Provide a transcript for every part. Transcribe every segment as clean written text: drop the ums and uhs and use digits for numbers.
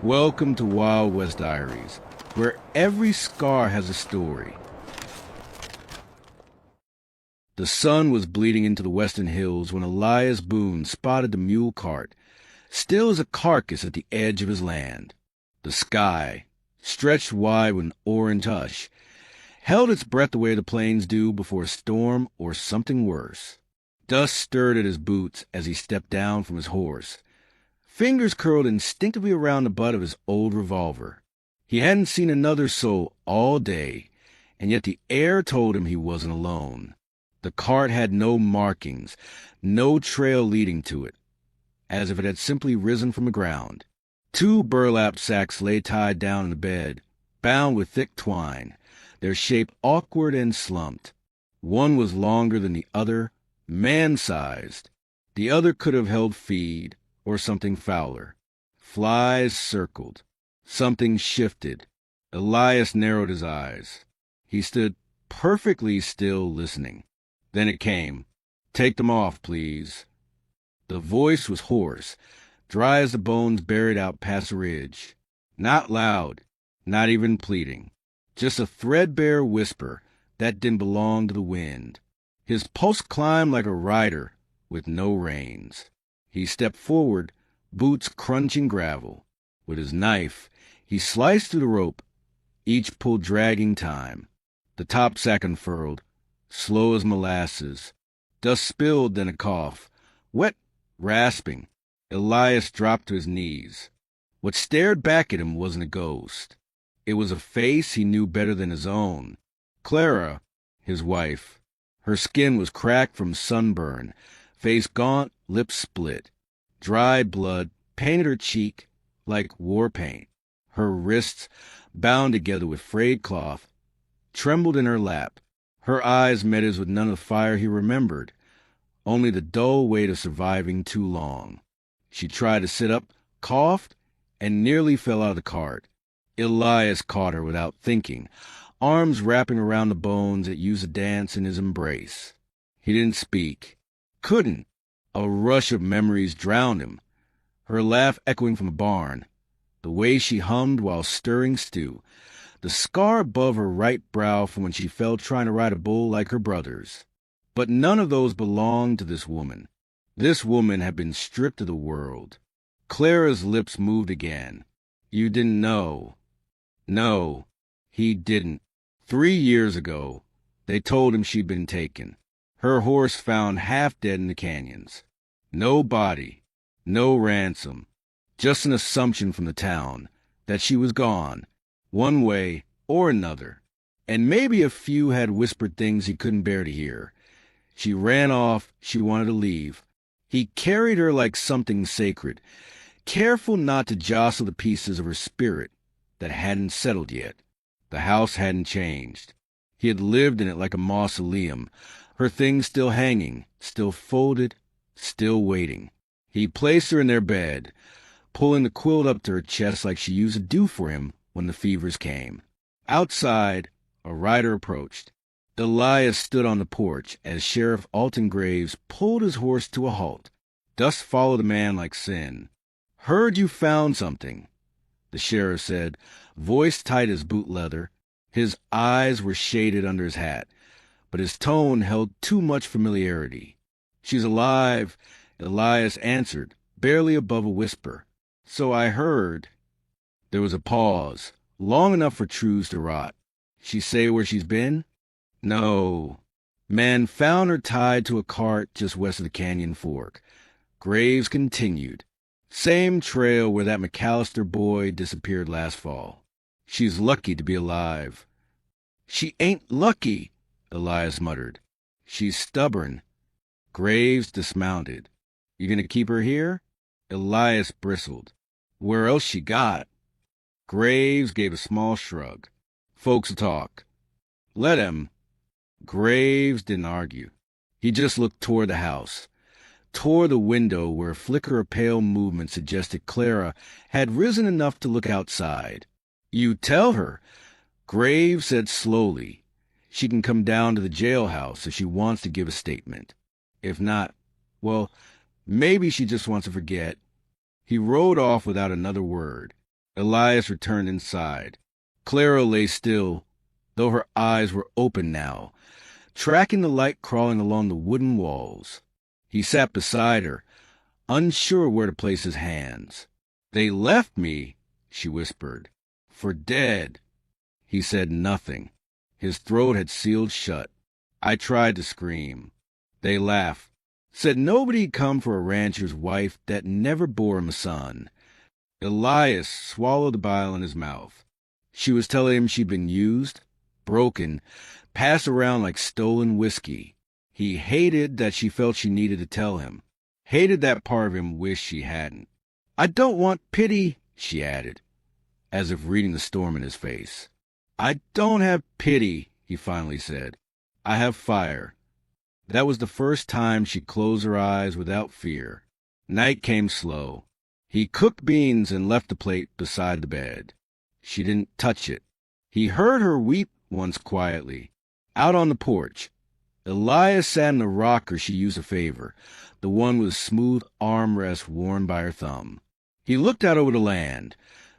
Welcome to Wild West Diaries, where every scar has a story. The sun was bleeding into the western hills when Elias Boone spotted the mule cart, still as a carcass at the edge of his land. The sky, stretched wide with an orange hush, held its breath the way the plains do before a storm or something worse. Dust stirred at his boots as he stepped down from his horse. Fingers curled instinctively around the butt of his old revolver. He hadn't seen another soul all day, and yet the air told him he wasn't alone. The cart had no markings, no trail leading to it, as if it had simply risen from the ground. 2 burlap sacks lay tied down in the bed, bound with thick twine, their shape awkward and slumped. One was longer than the other, man-sized. The other could have held feed, or something fouler. Flies circled. Something shifted. Elias narrowed his eyes. He stood perfectly still, listening. Then it came. "Take them off, please." The voice was hoarse, dry as the bones buried out past the ridge. Not loud, not even pleading. Just a threadbare whisper that didn't belong to the wind. His pulse climbed like a rider with no reins. He stepped forward, boots crunching gravel. With his knife, he sliced through the rope, each pull dragging time. The top sack unfurled, slow as molasses. Dust spilled, then a cough. Wet, rasping. Elias dropped to his knees. What stared back at him wasn't a ghost. It was a face he knew better than his own. Clara, his wife. Her skin was cracked from sunburn, face gaunt, lips split. Dried blood painted her cheek like war paint. Her wrists, bound together with frayed cloth, trembled in her lap. Her eyes met his with none of the fire he remembered, only the dull weight of surviving too long. She tried to sit up, coughed, and nearly fell out of the cart. Elias caught her without thinking, arms wrapping around the bones that used to dance in his embrace. He didn't speak. Couldn't. A rush of memories drowned him. Her laugh echoing from the barn, the way she hummed while stirring stew, the scar above her right brow from when she fell trying to ride a bull like her brothers. But none of those belonged to this woman. This woman had been stripped of the world. Clara's lips moved again. "You didn't know." No, he didn't. 3 years ago, they told him she'd been taken. Her horse found half dead in the canyons. No body, no ransom, just an assumption from the town that she was gone, one way or another. And maybe a few had whispered things he couldn't bear to hear. She ran off, she wanted to leave. He carried her like something sacred, careful not to jostle the pieces of her spirit that hadn't settled yet. The house hadn't changed. He had lived in it like a mausoleum, her things still hanging, still folded, still waiting. He placed her in their bed, pulling the quilt up to her chest like she used to do for him when the fevers came. Outside, a rider approached. Elias stood on the porch as Sheriff Alton Graves pulled his horse to a halt. Dust followed the man like sin. "Heard you found something," the sheriff said, voice tight as boot leather. His eyes were shaded under his hat, but his tone held too much familiarity. "She's alive," Elias answered, barely above a whisper. "So I heard." There was a pause, long enough for truths to rot. "She say where she's been?" "No." "Man found her tied to a cart just west of the canyon fork." Graves continued. "Same trail where that McAllister boy disappeared last fall. She's lucky to be alive." "She ain't lucky," Elias muttered. "She's stubborn." Graves dismounted. "You gonna keep her here?" Elias bristled. "Where else she got?" Graves gave a small shrug. "Folks'll talk." "Let 'em." Graves didn't argue. He just looked toward the house, toward the window where a flicker of pale movement suggested Clara had risen enough to look outside. "You tell her," Graves said slowly. "She can come down to the jailhouse if she wants to give a statement. If not, well, maybe she just wants to forget." He rode off without another word. Elias returned inside. Clara lay still, though her eyes were open now, tracking the light crawling along the wooden walls. He sat beside her, unsure where to place his hands. "They left me," she whispered. "For dead." He said nothing. His throat had sealed shut. I tried to scream. They laughed. Said nobody'd come for a rancher's wife that never bore him a son. Elias swallowed the bile in his mouth. She was telling him she'd been used, broken, passed around like stolen whiskey. He hated that she felt she needed to tell him. Hated that part of him wished she hadn't. "I don't want pity," she added, as if reading the storm in his face. "I don't have pity," he finally said. "I have fire." That was the first time she closed her eyes without fear. Night came slow. He cooked beans and left the plate beside the bed. She didn't touch it. He heard her weep once quietly, out on the porch. Elias sat in the rocker she used to favor, the one with smooth armrest worn by her thumb. He looked out over the land,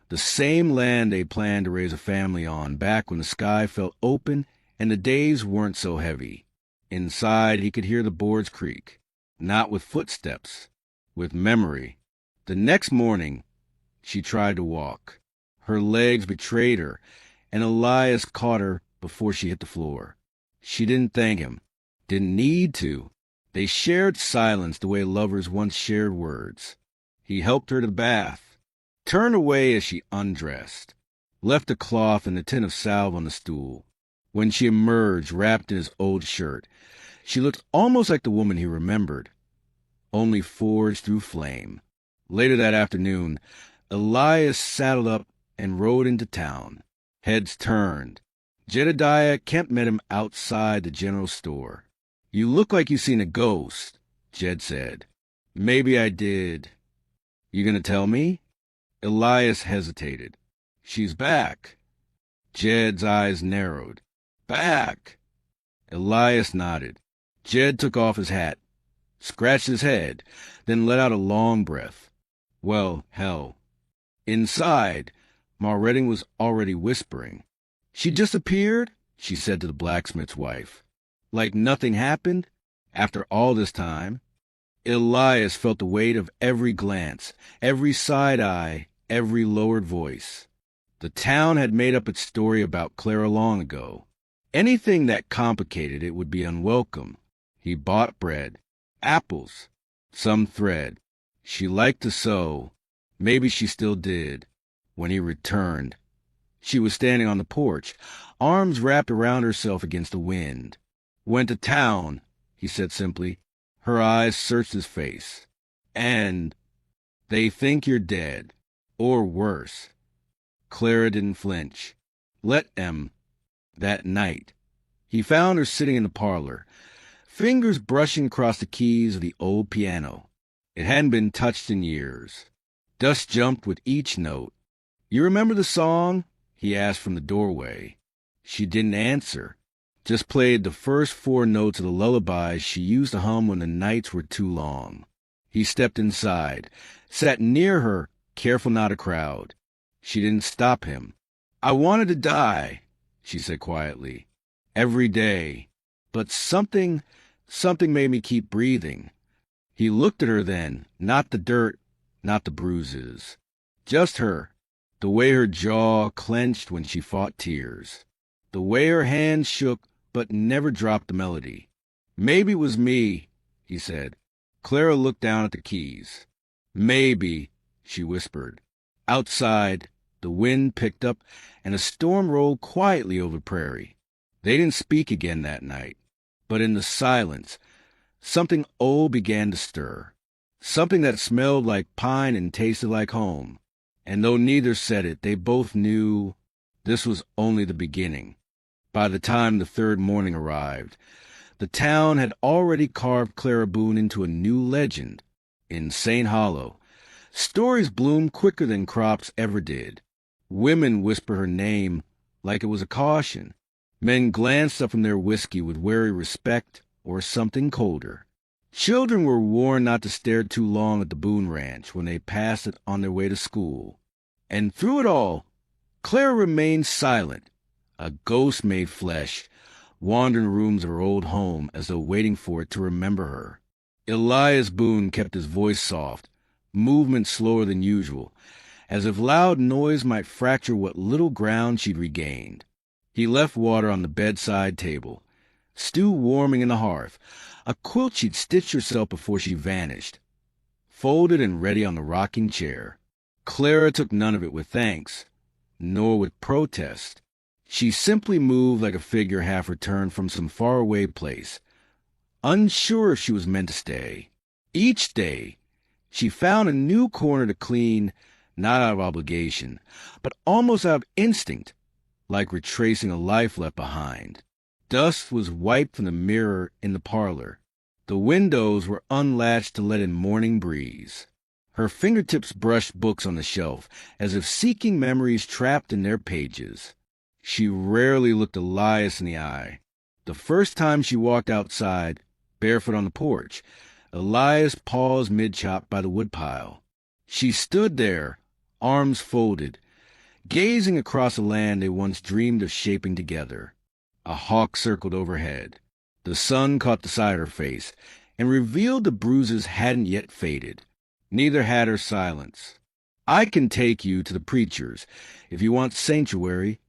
the same land they planned to raise a family on back when the sky felt open and the days weren't so heavy. Inside, he could hear the boards creak, not with footsteps, with memory. The next morning, she tried to walk. Her legs betrayed her, and Elias caught her before she hit the floor. She didn't thank him, didn't need to. They shared silence the way lovers once shared words. He helped her to the bath, turned away as she undressed, left a cloth and a tin of salve on the stool. When she emerged, wrapped in his old shirt, she looked almost like the woman he remembered, only forged through flame. Later that afternoon, Elias saddled up and rode into town. Heads turned. Jedediah Kemp met him outside the general store. "You look like you seen a ghost," Jed said. "Maybe I did." "You gonna tell me?" Elias hesitated. "She's back." Jed's eyes narrowed. "Back." Elias nodded. Jed took off his hat, scratched his head, then let out a long breath. "Well, hell." Inside, Ma Redding was already whispering. "She disappeared," she said to the blacksmith's wife. "Like nothing happened, after all this time." Elias felt the weight of every glance, every side eye, every lowered voice. The town had made up its story about Clara long ago. Anything that complicated it would be unwelcome. He bought bread, apples, some thread. She liked to sew. Maybe she still did. When he returned, she was standing on the porch, arms wrapped around herself against the wind. "Went to town," he said simply. Her eyes searched his face. "And they think you're dead. Or worse." Clara didn't flinch. "Let them." That night, he found her sitting in the parlor, fingers brushing across the keys of the old piano. It hadn't been touched in years. Dust jumped with each note. "You remember the song?" he asked from the doorway. She didn't answer, just played the first 4 notes of the lullabies she used to hum when the nights were too long. He stepped inside, sat near her, careful not to crowd. She didn't stop him. "I wanted to die," she said quietly. "Every day. But something made me keep breathing." He looked at her then, not the dirt, not the bruises. Just her, the way her jaw clenched when she fought tears. The way her hands shook but never dropped the melody. "Maybe it was me," he said. Clara looked down at the keys. "Maybe," she whispered. Outside, the wind picked up and a storm rolled quietly over the prairie. They didn't speak again that night, but in the silence, something old began to stir, something that smelled like pine and tasted like home. And though neither said it, they both knew this was only the beginning. By the time the 3rd morning arrived, the town had already carved Clara Boone into a new legend. In St. Hollow, stories bloomed quicker than crops ever did. Women whisper her name like it was a caution. Men glanced up from their whiskey with wary respect or something colder. Children were warned not to stare too long at the Boone Ranch when they passed it on their way to school. And through it all, Clara remained silent, a ghost made flesh, wandering rooms of her old home as though waiting for it to remember her. Elias Boone kept his voice soft, movement slower than usual, as if loud noise might fracture what little ground she'd regained. He left water on the bedside table, stew warming in the hearth, a quilt she'd stitched herself before she vanished, folded and ready on the rocking chair. Clara took none of it with thanks, nor with protest. She simply moved like a figure half returned from some faraway place, unsure if she was meant to stay. Each day, she found a new corner to clean, not out of obligation, but almost out of instinct, like retracing a life left behind. Dust was wiped from the mirror in the parlor. The windows were unlatched to let in morning breeze. Her fingertips brushed books on the shelf, as if seeking memories trapped in their pages. She rarely looked Elias in the eye. The first time she walked outside, barefoot on the porch, Elias paused mid-chop by the woodpile. She stood there, arms folded, gazing across the land they once dreamed of shaping together. A hawk circled overhead. The sun caught the side of her face and revealed the bruises hadn't yet faded. Neither had her silence. "I can take you to the preacher's if you want sanctuary,"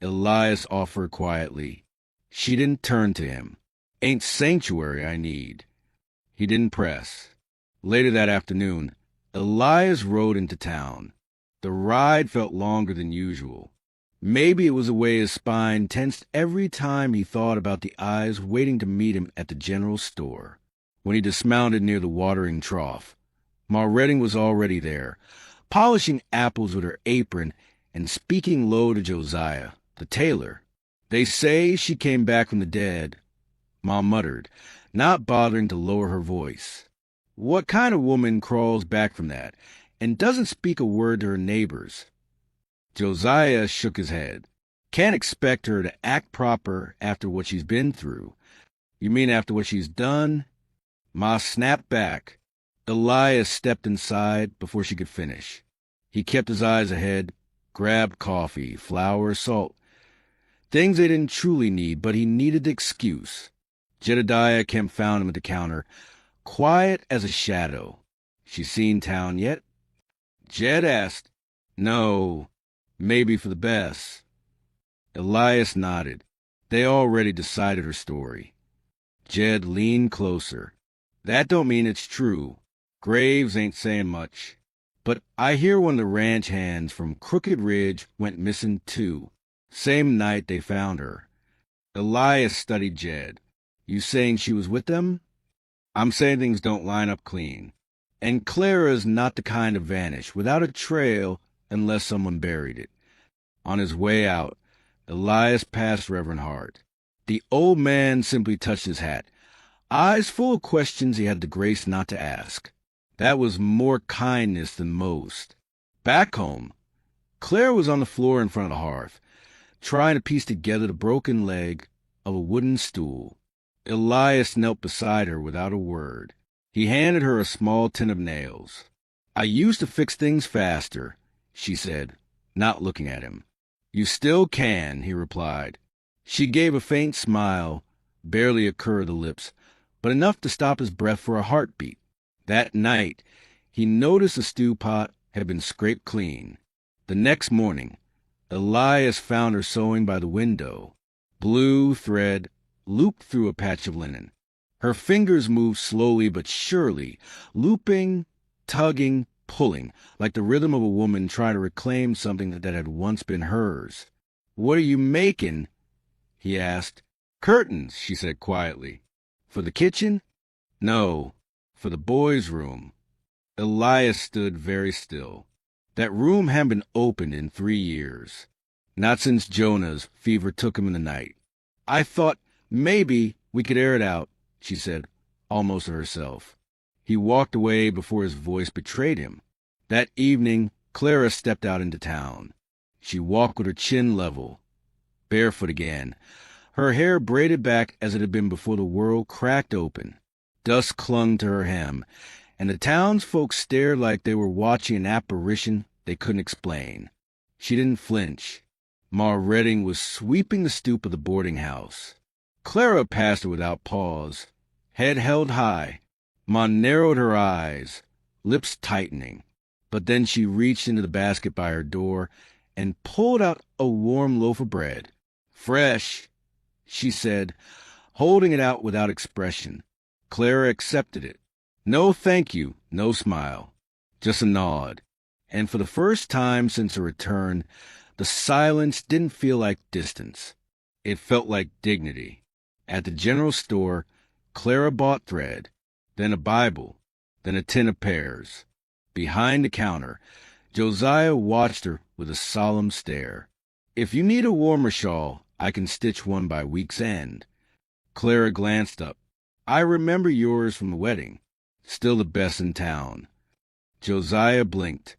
Elias offered quietly. She didn't turn to him. "Ain't sanctuary I need." He didn't press. Later that afternoon, Elias rode into town. The ride felt longer than usual. Maybe it was the way his spine tensed every time he thought about the eyes waiting to meet him at the general store. When he dismounted near the watering trough, Ma Redding was already there, polishing apples with her apron and speaking low to Josiah, the tailor. "They say she came back from the dead," Ma muttered, not bothering to lower her voice. "What kind of woman crawls back from that and doesn't speak a word to her neighbors?" Josiah shook his head. "Can't expect her to act proper after what she's been through." "You mean after what she's done?" Ma snapped back. Elias stepped inside before she could finish. He kept his eyes ahead, grabbed coffee, flour, salt. Things they didn't truly need, but he needed the excuse. Jedediah Kemp found him at the counter, quiet as a shadow. "She seen town yet?" Jed asked. "No, maybe for the best." Elias nodded. They already decided her story. Jed leaned closer. "That don't mean it's true. Graves ain't saying much. But I hear one of the ranch hands from Crooked Ridge went missing too. Same night they found her." Elias studied Jed. "You saying she was with them?" "I'm saying things don't line up clean. And Clara's not the kind to vanish without a trail unless someone buried it." On his way out, Elias passed Reverend Hart. The old man simply touched his hat, eyes full of questions he had the grace not to ask. That was more kindness than most. Back home, Clara was on the floor in front of the hearth, trying to piece together the broken leg of a wooden stool. Elias knelt beside her without a word. He handed her a small tin of nails. "I used to fix things faster," she said, not looking at him. "You still can," he replied. She gave a faint smile, barely a curve of the lips, but enough to stop his breath for a heartbeat. That night, he noticed the stew pot had been scraped clean. The next morning, Elias found her sewing by the window. Blue thread looped through a patch of linen. Her fingers moved slowly but surely, looping, tugging, pulling, like the rhythm of a woman trying to reclaim something that had once been hers. "What are you making?" he asked. "Curtains," she said quietly. "For the kitchen?" "No, for the boys' room." Elias stood very still. That room hadn't been opened in 3 years. Not since Jonah's fever took him in the night. "I thought maybe we could air it out," she said, almost to herself. He walked away before his voice betrayed him. That evening, Clara stepped out into town. She walked with her chin level, barefoot again, her hair braided back as it had been before the world cracked open. Dust clung to her hem, and the townsfolk stared like they were watching an apparition they couldn't explain. She didn't flinch. Ma Redding was sweeping the stoop of the boarding house. Clara passed her without pause, head held high. Ma narrowed her eyes, lips tightening. But then she reached into the basket by her door and pulled out a warm loaf of bread. "Fresh," she said, holding it out without expression. Clara accepted it. No thank you, no smile, just a nod. And for the first time since her return, the silence didn't feel like distance. It felt like dignity. At the general store, Clara bought thread, then a Bible, then a tin of pears. Behind the counter, Josiah watched her with a solemn stare. "If you need a warmer shawl, I can stitch one by week's end." Clara glanced up. "I remember yours from the wedding. Still the best in town." Josiah blinked,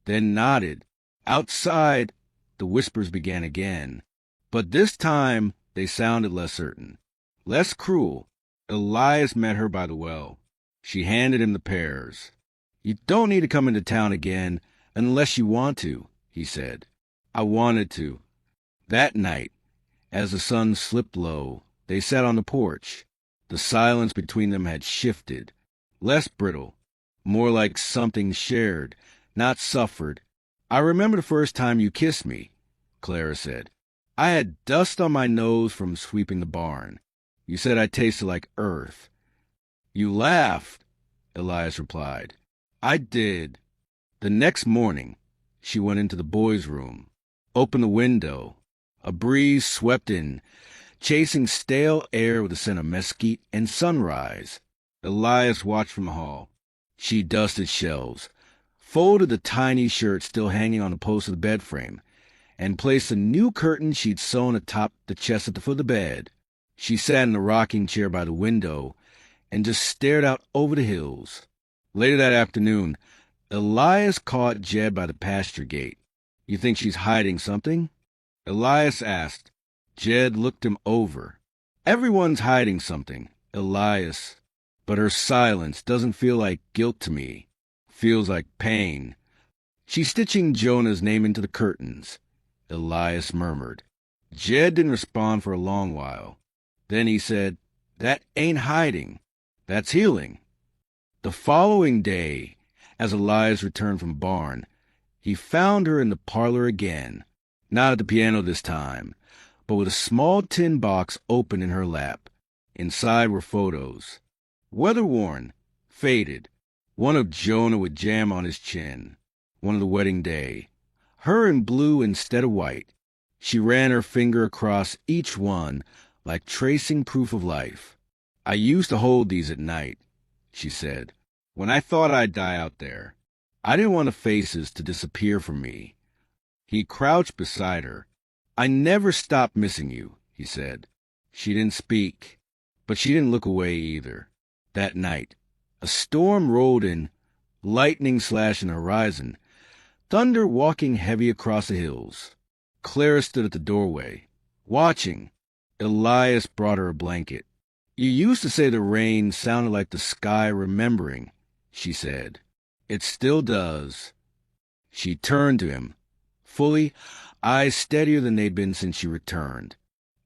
then nodded. Outside, the whispers began again. But this time, they sounded less certain, less cruel. Elias met her by the well. She handed him the pears. "You don't need to come into town again unless you want to," he said. "I wanted to." That night, as the sun slipped low, they sat on the porch. The silence between them had shifted, less brittle, more like something shared, not suffered. "I remember the first time you kissed me," Clara said. "I had dust on my nose from sweeping the barn. You said I tasted like earth." "You laughed," Elias replied. "I did." The next morning, she went into the boys' room, opened the window. A breeze swept in, chasing stale air with the scent of mesquite and sunrise. Elias watched from the hall. She dusted shelves, folded the tiny shirt still hanging on the post of the bed frame, and placed a new curtain she'd sewn atop the chest at the foot of the bed. She sat in the rocking chair by the window and just stared out over the hills. Later that afternoon, Elias caught Jed by the pasture gate. "You think she's hiding something?" Elias asked. Jed looked him over. "Everyone's hiding something, Elias. But her silence doesn't feel like guilt to me. Feels like pain." "She's stitching Jonah's name into the curtains," Elias murmured. Jed didn't respond for a long while. Then he said, "That ain't hiding. That's healing." The following day, as Elias returned from barn, he found her in the parlor again, not at the piano this time, but with a small tin box open in her lap. Inside were photos. Weather-worn, faded. One of Jonah with jam on his chin. One of the wedding day. Her in blue instead of white. She ran her finger across each one like tracing proof of life. "I used to hold these at night," she said, "when I thought I'd die out there. I didn't want the faces to disappear from me." He crouched beside her. "I never stopped missing you," he said. She didn't speak, but she didn't look away either. That night, a storm rolled in, lightning slashing the horizon, thunder walking heavy across the hills. Clara stood at the doorway, watching. Elias brought her a blanket. "You used to say the rain sounded like the sky remembering," she said. "It still does." She turned to him, fully, eyes steadier than they'd been since she returned.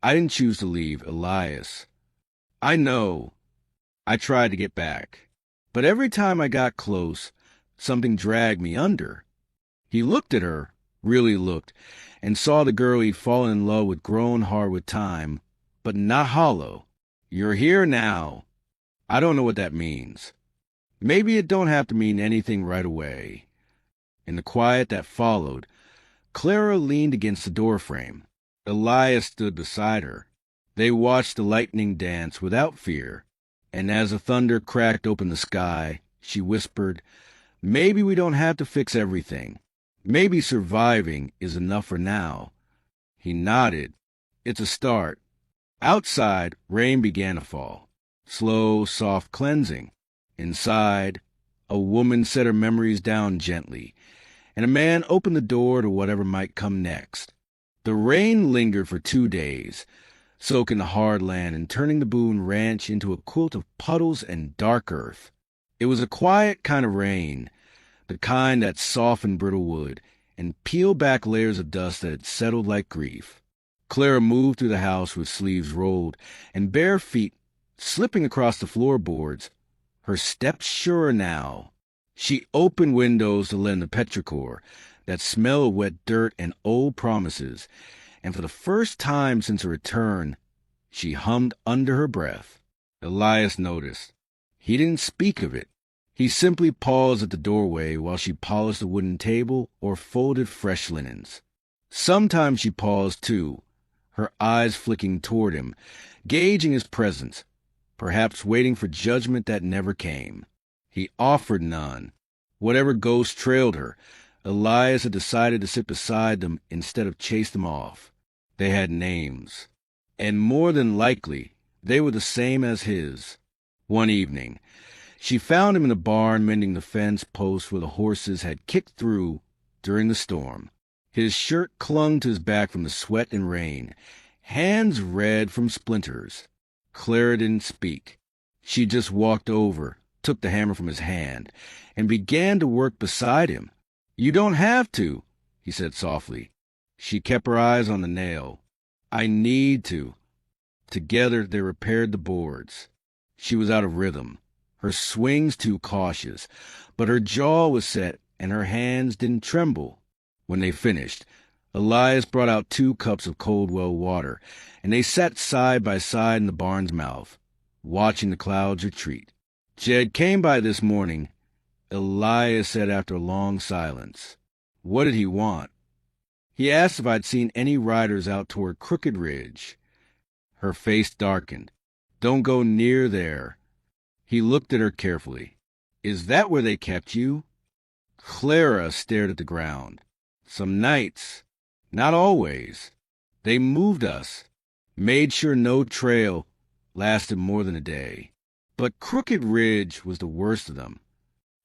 "I didn't choose to leave, Elias. I know. I tried to get back. But every time I got close, something dragged me under." He looked at her, really looked, and saw the girl he'd fallen in love with grown hard with time, but not hollow. "You're here now. I don't know what that means. Maybe it don't have to mean anything right away." In the quiet that followed, Clara leaned against the doorframe. Elias stood beside her. They watched the lightning dance without fear, and as the thunder cracked open the sky, she whispered, "Maybe we don't have to fix everything. Maybe surviving is enough for now." He nodded. "It's a start." Outside, rain began to fall. Slow, soft cleansing. Inside, a woman set her memories down gently, and a man opened the door to whatever might come next. The rain lingered for 2 days, soaking the hard land and turning the Boone Ranch into a quilt of puddles and dark earth. It was a quiet kind of rain, the kind that softened brittle wood and peeled back layers of dust that had settled like grief. Clara moved through the house with sleeves rolled and bare feet slipping across the floorboards, her steps surer now. She opened windows to let in the petrichor, that smell of wet dirt and old promises, and for the first time since her return, she hummed under her breath. Elias noticed. He didn't speak of it. He simply paused at the doorway while she polished the wooden table or folded fresh linens. Sometimes she paused, too, her eyes flicking toward him, gauging his presence, perhaps waiting for judgment that never came. He offered none. Whatever ghost trailed her, Elias had decided to sit beside them instead of chase them off. They had names, and more than likely, they were the same as his. One evening, she found him in the barn mending the fence post where the horses had kicked through during the storm. His shirt clung to his back from the sweat and rain, hands red from splinters. Clara didn't speak. She just walked over, took the hammer from his hand, and began to work beside him. "You don't have to," he said softly. She kept her eyes on the nail. "I need to." Together they repaired the boards. She was out of rhythm, her swings too cautious, but her jaw was set and her hands didn't tremble. When they finished, Elias brought out 2 cups of cold well water, and they sat side by side in the barn's mouth, watching the clouds retreat. "Jed came by this morning," Elias said after a long silence. "What did he want?" "He asked if I'd seen any riders out toward Crooked Ridge." Her face darkened. "Don't go near there." He looked at her carefully. "Is that where they kept you?" Clara stared at the ground. "Some nights. Not always. They moved us, made sure no trail lasted more than a day. But Crooked Ridge was the worst of them."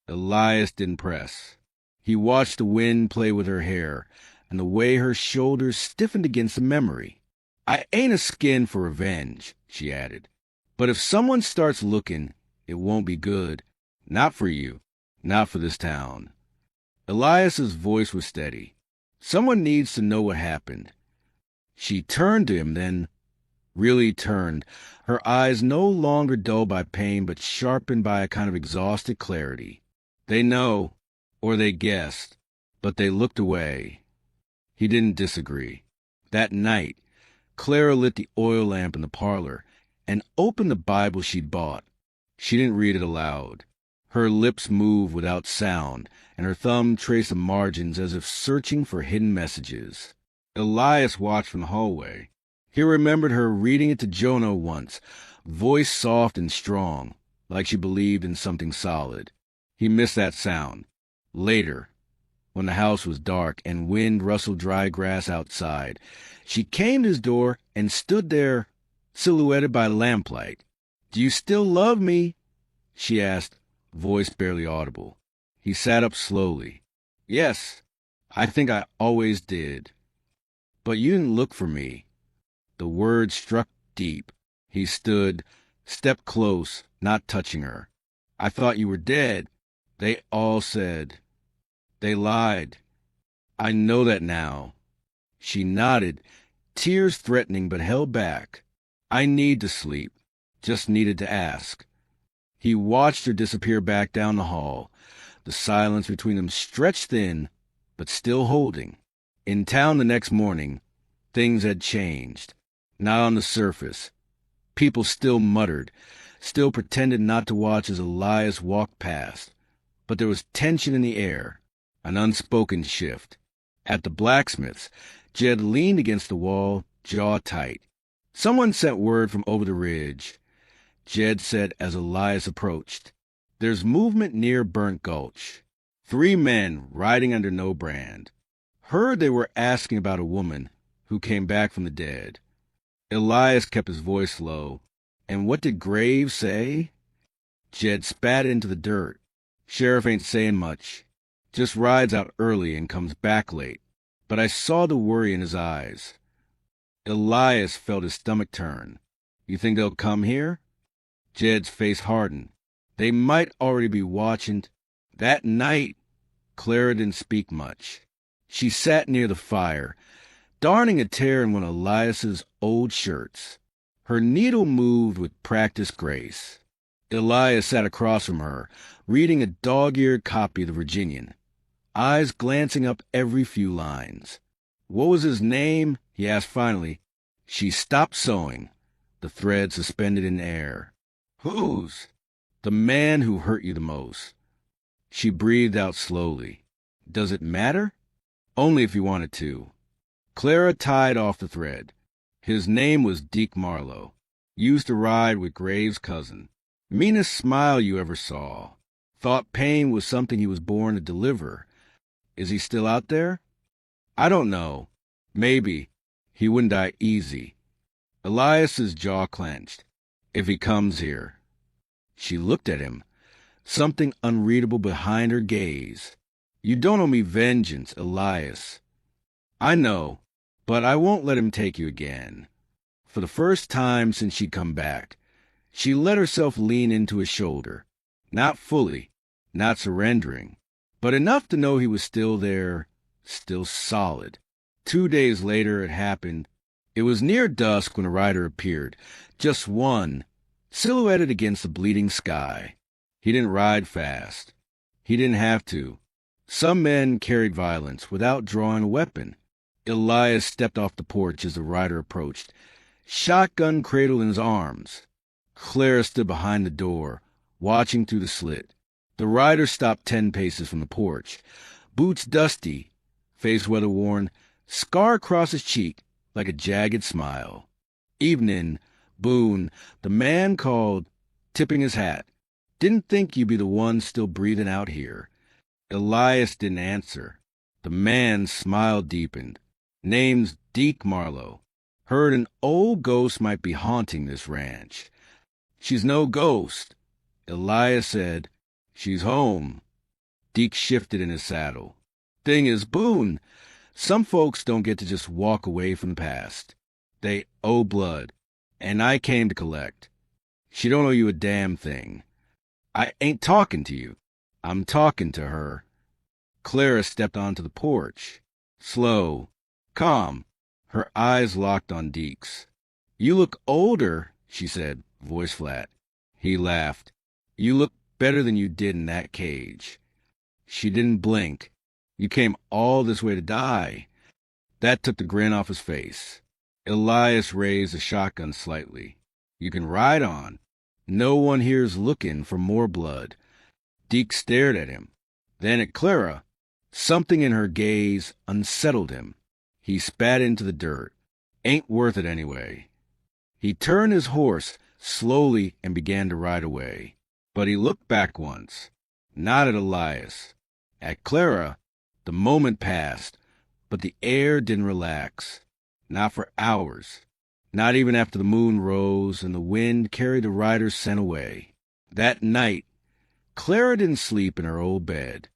Elias didn't press. He watched the wind play with her hair and the way her shoulders stiffened against the memory. "I ain't a skin for revenge," she added. "But if someone starts looking, it won't be good. Not for you. Not for this town." Elias's voice was steady. "Someone needs to know what happened." She turned to him, then really turned, her eyes no longer dulled by pain but sharpened by a kind of exhausted clarity. "They know, or they guessed, but they looked away." He didn't disagree. That night, Clara lit the oil lamp in the parlor and opened the Bible she'd bought. She didn't read it aloud. Her lips moved without sound, and her thumb traced the margins as if searching for hidden messages. Elias watched from the hallway. He remembered her reading it to Jonah once, voice soft and strong, like she believed in something solid. He missed that sound. Later, when the house was dark and wind rustled dry grass outside, she came to his door and stood there, silhouetted by lamplight. "Do you still love me?" she asked, voice barely audible. He sat up slowly. "Yes, I think I always did. But you didn't look for me." The words struck deep. He stood, stepped close, not touching her. "I thought you were dead. They all said. They lied. I know that now." She nodded, tears threatening but held back. "I need to sleep. Just needed to ask." He watched her disappear back down the hall, the silence between them stretched thin, but still holding. In town the next morning, things had changed. Not on the surface. People still muttered, still pretended not to watch as Elias walked past. But there was tension in the air, an unspoken shift. At the blacksmith's, Jed leaned against the wall, jaw tight. "Someone sent word from over the ridge," Jed said as Elias approached. "There's movement near Burnt Gulch. 3 men riding under no brand. Heard they were asking about a woman who came back from the dead." Elias kept his voice low. "And what did Graves say?" Jed spat into the dirt. "Sheriff ain't saying much. Just rides out early and comes back late." But I saw the worry in his eyes. Elias felt his stomach turn. "You think they'll come here?" Jed's face hardened. "They might already be watching." "That night," Clara didn't speak much. She sat near the fire, darning a tear in one of Elias's old shirts. Her needle moved with practiced grace. Elias sat across from her, reading a dog-eared copy of the Virginian, eyes glancing up every few lines. What was his name? He asked finally. She stopped sewing, the thread suspended in air. Whose? The man who hurt you the most. She breathed out slowly. Does it matter? Only if you wanted to. Clara tied off the thread. His name was Deke Marlowe. Used to ride with Graves' cousin. Meanest smile you ever saw. Thought pain was something he was born to deliver. Is he still out there? I don't know. Maybe. He wouldn't die easy. Elias's jaw clenched. If he comes here. She looked at him, something unreadable behind her gaze. You don't owe me vengeance, Elias. I know, but I won't let him take you again. For the first time since she'd come back, she let herself lean into his shoulder. Not fully, not surrendering, but enough to know he was still there, still solid. 2 days later it happened. It was near dusk when a rider appeared, just one, silhouetted against the bleeding sky. He didn't ride fast. He didn't have to. Some men carried violence without drawing a weapon. Elias stepped off the porch as the rider approached, shotgun cradled in his arms. Clara stood behind the door, watching through the slit. The rider stopped 10 paces from the porch, boots dusty, face weather-worn, scar across his cheek like a jagged smile. Evening, Boone, the man called, tipping his hat. Didn't think you'd be the one still breathing out here. Elias didn't answer. The man's smile deepened. Name's Deke Marlowe. Heard an old ghost might be haunting this ranch. She's no ghost. Elias said, she's home. Deke shifted in his saddle. Thing is, Boone, some folks don't get to just walk away from the past. They owe blood, and I came to collect. She don't owe you a damn thing. I ain't talking to you. I'm talking to her. Clara stepped onto the porch. Slow, calm, her eyes locked on Deke's. You look older, she said, voice flat. He laughed. You look better than you did in that cage. She didn't blink. You came all this way to die. That took the grin off his face. Elias raised the shotgun slightly. You can ride on. No one here's looking for more blood. Deke stared at him, then at Clara. Something in her gaze unsettled him. He spat into the dirt. Ain't worth it anyway. He turned his horse slowly and began to ride away. But he looked back once, not at Elias. At Clara. The moment passed, but the air didn't relax. Not for hours. Not even after the moon rose and the wind carried the rider's scent away. That night, Clara didn't sleep in her old bed.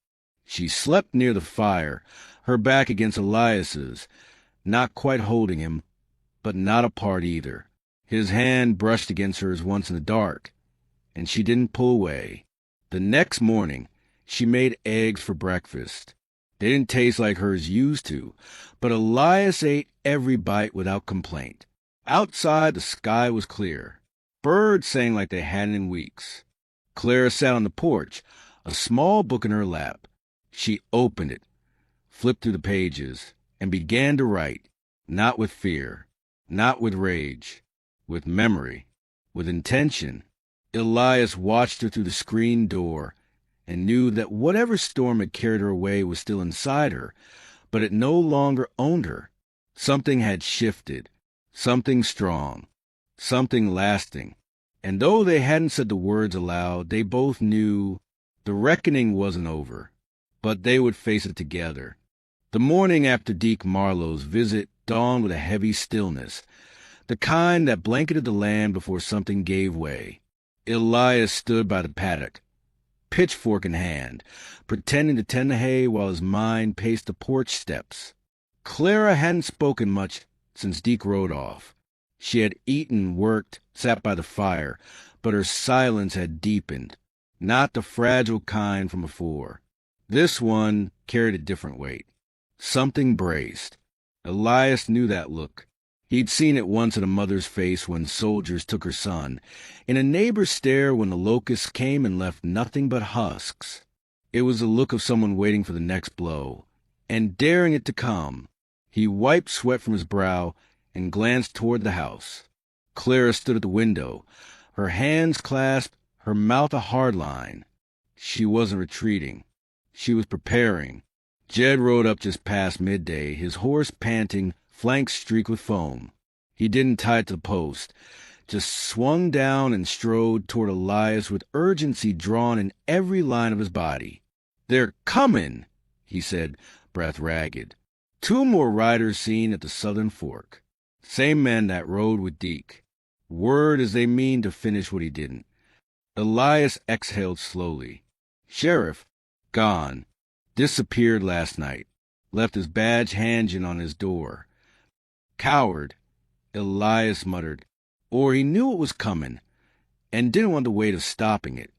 She slept near the fire, her back against Elias's, not quite holding him, but not apart either. His hand brushed against hers once in the dark, and she didn't pull away. The next morning, she made eggs for breakfast. They didn't taste like hers used to, but Elias ate every bite without complaint. Outside, the sky was clear. Birds sang like they hadn't in weeks. Clara sat on the porch, a small book in her lap. She opened it, flipped through the pages, and began to write, not with fear, not with rage, with memory, with intention. Elias watched her through the screen door and knew that whatever storm had carried her away was still inside her, but it no longer owned her. Something had shifted, something strong, something lasting. And though they hadn't said the words aloud, they both knew the reckoning wasn't over, but they would face it together. The morning after Deke Marlowe's visit dawned with a heavy stillness, the kind that blanketed the land before something gave way. Elias stood by the paddock, pitchfork in hand, pretending to tend the hay while his mind paced the porch steps. Clara hadn't spoken much since Deke rode off. She had eaten, worked, sat by the fire, but her silence had deepened, not the fragile kind from before. This one carried a different weight. Something braced. Elias knew that look. He'd seen it once in a mother's face when soldiers took her son, in a neighbor's stare when the locusts came and left nothing but husks. It was the look of someone waiting for the next blow, and daring it to come. He wiped sweat from his brow and glanced toward the house. Clara stood at the window, her hands clasped, her mouth a hard line. She wasn't retreating. She was preparing. Jed rode up just past midday, his horse panting, flanks streaked with foam. He didn't tie it to the post, just swung down and strode toward Elias with urgency drawn in every line of his body. "They're comin'," he said, breath ragged. Two more riders seen at the southern fork. Same men that rode with Deke. Word as they mean to finish what he didn't. Elias exhaled slowly. Sheriff, gone. Disappeared last night. Left his badge hanging on his door. Coward, Elias muttered. Or he knew it was coming, and didn't want the weight of stopping it.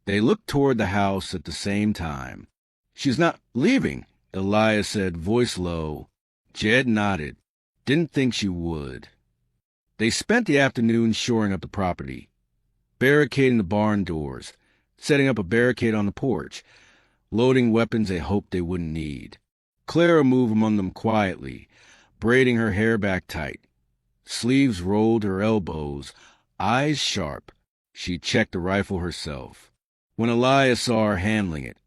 They looked toward the house at the same time. "She's not leaving," Elias said, voice low. Jed nodded. Didn't think she would. They spent the afternoon shoring up the property, barricading the barn doors, setting up a barricade on the porch, loading weapons they hoped they wouldn't need. Clara moved among them quietly, braiding her hair back tight. Sleeves rolled her elbows, eyes sharp. She checked the rifle herself. When Elias saw her handling it,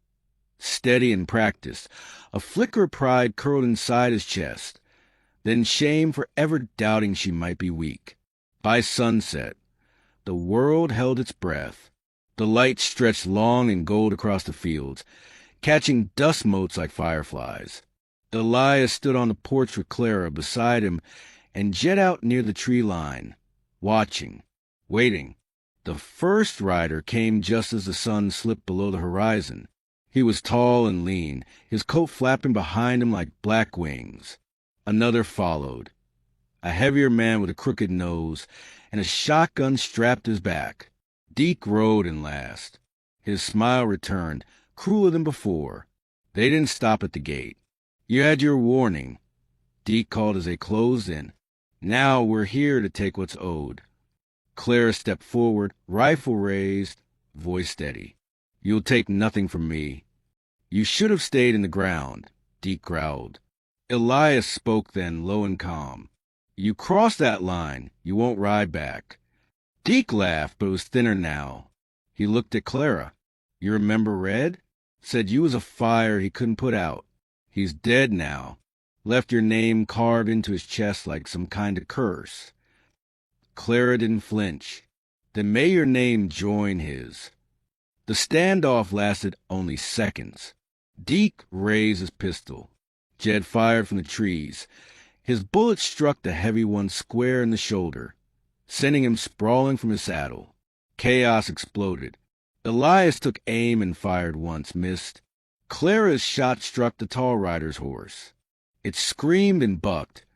steady and practiced, a flicker of pride curled inside his chest, then shame for ever doubting she might be weak. By sunset, the world held its breath. The light stretched long and gold across the fields, catching dust motes like fireflies. Elias stood on the porch with Clara beside him and Jed out near the tree line, watching, waiting. The first rider came just as the sun slipped below the horizon. He was tall and lean, his coat flapping behind him like black wings. Another followed, a heavier man with a crooked nose and a shotgun strapped to his back. Deke rode in last. His smile returned, crueler than before. They didn't stop at the gate. "You had your warning," Deke called as they closed in. "Now we're here to take what's owed." Clara stepped forward, rifle raised, voice steady. "You'll take nothing from me." "You should have stayed in the ground," Deke growled. Elias spoke then, low and calm. "You cross that line, you won't ride back." Deke laughed, but it was thinner now. He looked at Clara. "You remember Red? Said you was a fire he couldn't put out. He's dead now. Left your name carved into his chest like some kind of curse." Clara didn't flinch. "Then may your name join his." The standoff lasted only seconds. Deke raised his pistol. Jed fired from the trees. His bullet struck the heavy one square in the shoulder, sending him sprawling from his saddle. Chaos exploded. Elias took aim and fired once, missed. Clara's shot struck the tall rider's horse. It screamed and bucked,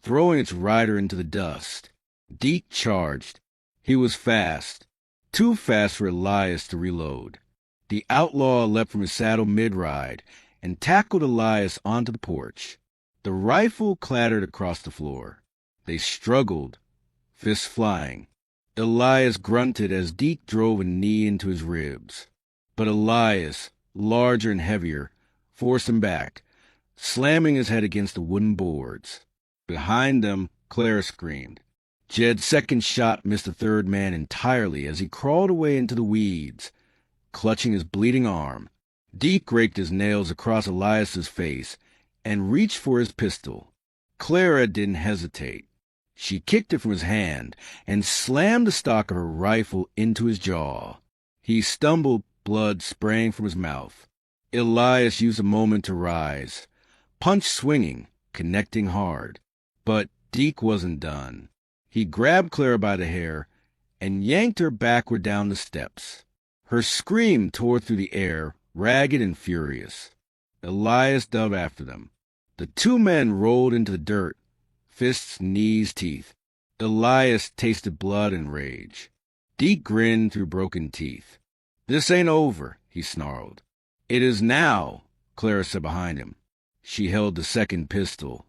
throwing its rider into the dust. Deke charged. He was fast, too fast for Elias to reload. The outlaw leapt from his saddle mid-ride and tackled Elias onto the porch. The rifle clattered across the floor. They struggled, fists flying. Elias grunted as Deke drove a knee into his ribs. But Elias, larger and heavier, forced him back, slamming his head against the wooden boards. Behind them, Clara screamed. Jed's second shot missed the third man entirely as he crawled away into the weeds, clutching his bleeding arm. Deke raked his nails across Elias's face and reached for his pistol. Clara didn't hesitate. She kicked it from his hand and slammed the stock of her rifle into his jaw. He stumbled, blood spraying from his mouth. Elias used a moment to rise, punch swinging, connecting hard. But Deke wasn't done. He grabbed Clara by the hair and yanked her backward down the steps. Her scream tore through the air, ragged and furious. Elias dove after them. The two men rolled into the dirt, fists, knees, teeth. Elias tasted blood and rage. Deke grinned through broken teeth. "This ain't over," he snarled. "It is now," Clara said behind him. She held the second pistol.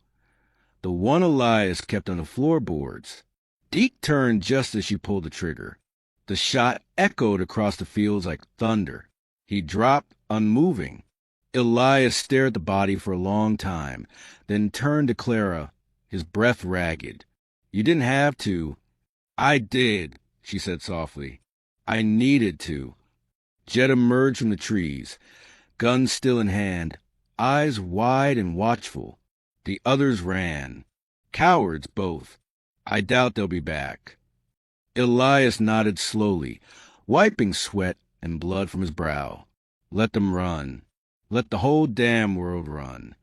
The one Elias kept on the floorboards. Deke turned just as she pulled the trigger. The shot echoed across the fields like thunder. He dropped, unmoving. Elias stared at the body for a long time, then turned to Clara, his breath ragged. "You didn't have to." "I did," she said softly. "I needed to." Jed emerged from the trees, gun still in hand, eyes wide and watchful. The others ran. Cowards, both. "I doubt they'll be back." Elias nodded slowly, wiping sweat and blood from his brow. "Let them run. Let the whole damn world run."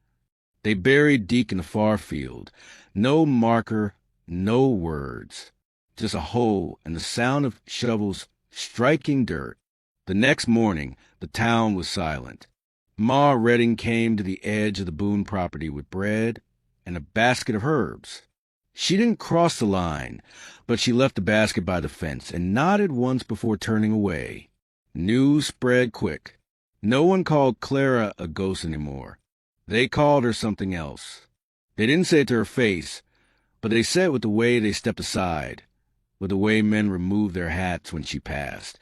They buried Deke in the far field. No marker, no words. Just a hole and the sound of shovels striking dirt. The next morning, the town was silent. Ma Redding came to the edge of the Boone property with bread and a basket of herbs. She didn't cross the line, but she left the basket by the fence and nodded once before turning away. News spread quick. No one called Clara a ghost anymore. They called her something else. They didn't say it to her face, but they said it with the way they stepped aside, with the way men removed their hats when she passed,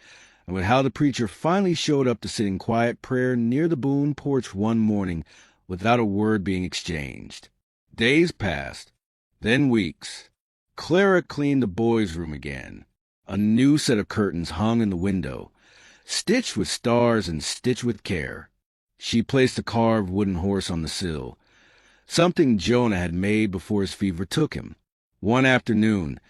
and with how the preacher finally showed up to sit in quiet prayer near the Boone porch one morning without a word being exchanged. Days passed, then weeks. Clara cleaned the boys' room again. A new set of curtains hung in the window, stitched with stars and stitched with care. She placed a carved wooden horse on the sill, something Jonah had made before his fever took him. One afternoon,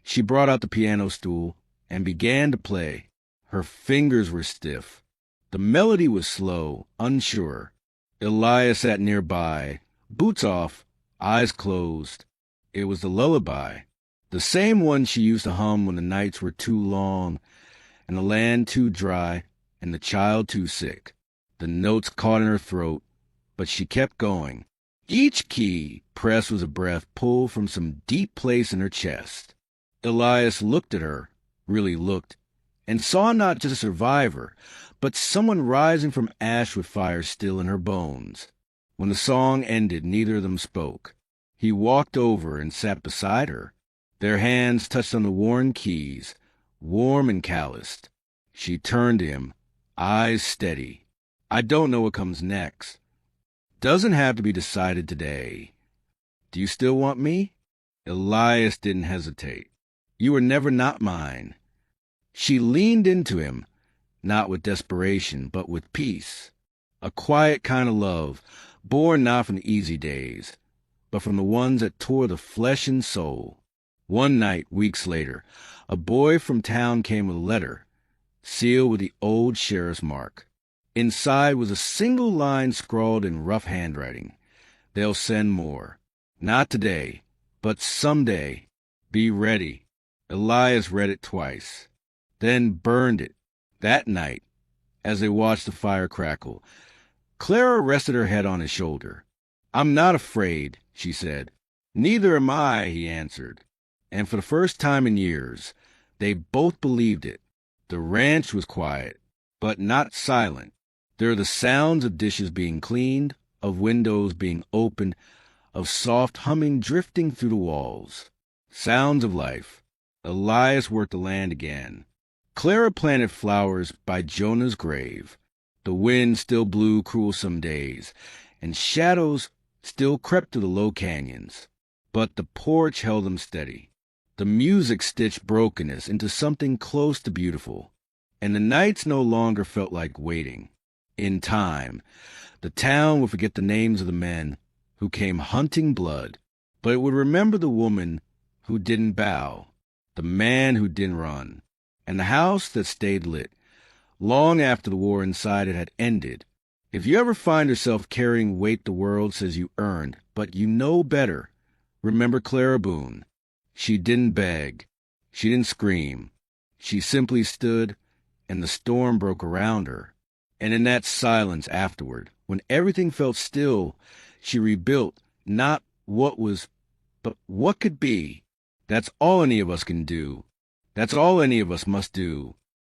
she brought out the piano stool and began to play. Her fingers were stiff. The melody was slow, unsure. Elias sat nearby, boots off, eyes closed. It was the lullaby, the same one she used to hum when the nights were too long and the land too dry and the child too sick. The notes caught in her throat, but she kept going. Each key pressed was a breath pulled from some deep place in her chest. Elias looked at her, really looked, and saw not just a survivor, but someone rising from ash with fire still in her bones. When the song ended, neither of them spoke. He walked over and sat beside her. Their hands touched on the worn keys, warm and calloused. She turned to him, eyes steady. "I don't know what comes next. Doesn't have to be decided today. Do you still want me?" Elias didn't hesitate. "You were never not mine." She leaned into him, not with desperation, but with peace. A quiet kind of love, born not from the easy days, but from the ones that tore the flesh and soul. One night, weeks later, a boy from town came with a letter, sealed with the old sheriff's mark. Inside was a single line scrawled in rough handwriting. "They'll send more. Not today, but someday. Be ready." Elias read it twice, then burned it. That night, as they watched the fire crackle, Clara rested her head on his shoulder. "I'm not afraid," she said. "Neither am I," he answered. And for the first time in years, they both believed it. The ranch was quiet, but not silent. There were the sounds of dishes being cleaned, of windows being opened, of soft humming drifting through the walls. Sounds of life. Elias worked the land again. Clara planted flowers by Jonah's grave. The wind still blew cruel some days, and shadows still crept through the low canyons. But the porch held them steady. The music stitched brokenness into something close to beautiful, and the nights no longer felt like waiting. In time, the town would forget the names of the men who came hunting blood, but it would remember the woman who didn't bow, the man who didn't run, and the house that stayed lit, long after the war inside it had ended. If you ever find yourself carrying weight the world says you earned, but you know better, remember Clara Boone. She didn't beg. She didn't scream. She simply stood, and the storm broke around her. And in that silence afterward, when everything felt still, she rebuilt not what was, but what could be. That's all any of us can do. That's all any of us must do.